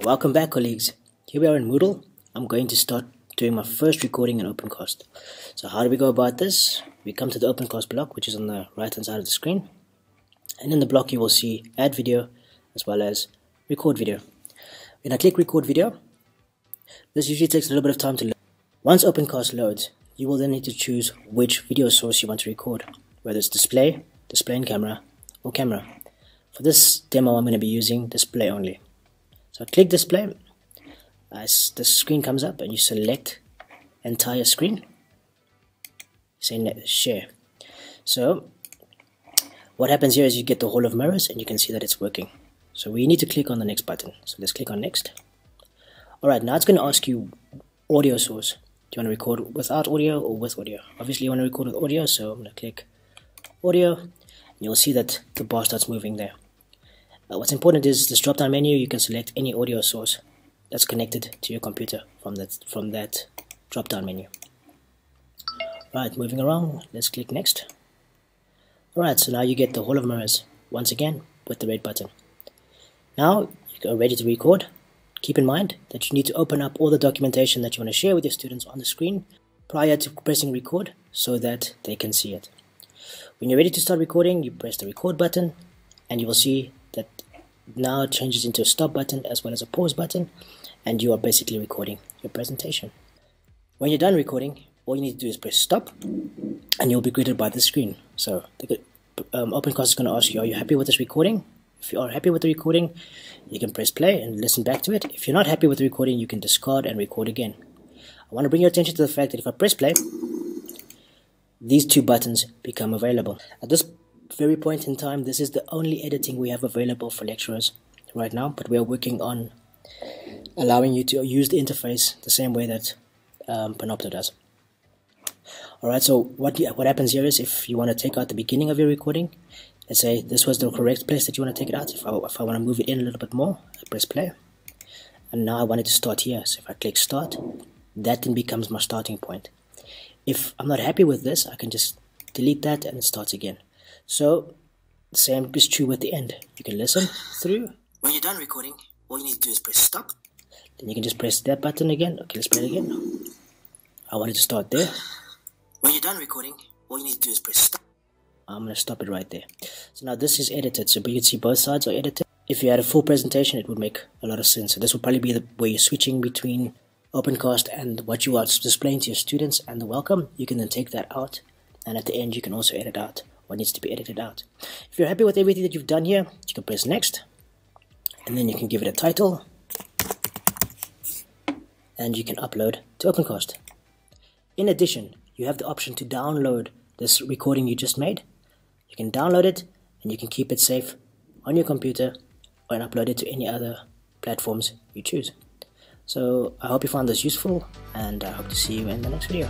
Welcome back, colleagues. Here we are in Moodle. I'm going to start doing my first recording in Opencast. So how do we go about this? We come to the Opencast block, which is on the right hand side of the screen. And in the block you will see add video as well as record video. When I click record video, this usually takes a little bit of time to load. Once Opencast loads, you will then need to choose which video source you want to record, whether it's display, display in camera, or camera. For this demo I'm going to be using display only. So click display, as the screen comes up and you select entire screen, say share. So what happens here is you get the whole of mirrors and you can see that it's working. So we need to click on the next button. So let's click on next. Alright, now it's going to ask you audio source. Do you want to record without audio or with audio? Obviously you want to record with audio, so I'm going to click audio and you'll see that the bar starts moving there. What's important is this drop down menu. You can select any audio source that's connected to your computer from that drop down menu. Right, moving around, let's click next. Alright, so now you get the whole of mirrors once again with the red button. Now you're ready to record. Keep in mind that you need to open up all the documentation that you want to share with your students on the screen prior to pressing record so that they can see it. When you're ready to start recording, you press the record button and you will see that now it changes into a stop button as well as a pause button, and you are basically recording your presentation. When you're done recording, all you need to do is press stop and you'll be greeted by the screen. So Opencast is going to ask you, are you happy with this recording? If you are happy with the recording, you can press play and listen back to it. If you're not happy with the recording, you can discard and record again. I want to bring your attention to the fact that if I press play, these two buttons become available. At this very point in time, this is the only editing we have available for lecturers right now, but we are working on allowing you to use the interface the same way that Panopto does. Alright, so what happens here is if you want to take out the beginning of your recording, let's say this was the correct place that you want to take it out. If I want to move it in a little bit more, I press play, and now I want it to start here. So if I click start, that then becomes my starting point. If I'm not happy with this, I can just delete that and it starts again. So the same is true with the end. You can listen through. When you're done recording, all you need to do is press stop. Then you can just press that button again. Okay, let's play it again. I want it to start there. When you're done recording, all you need to do is press stop. I'm going to stop it right there. So now this is edited, so you can see both sides are edited. If you had a full presentation, it would make a lot of sense. So this would probably be where you're switching between Opencast and what you are displaying to your students and the welcome. You can then take that out, and at the end you can also edit out what needs to be edited out. If you're happy with everything that you've done here, you can press next, and then you can give it a title, and you can upload to Opencast. In addition, you have the option to download this recording you just made. You can download it, and you can keep it safe on your computer or upload it to any other platforms you choose. So I hope you found this useful, and I hope to see you in the next video.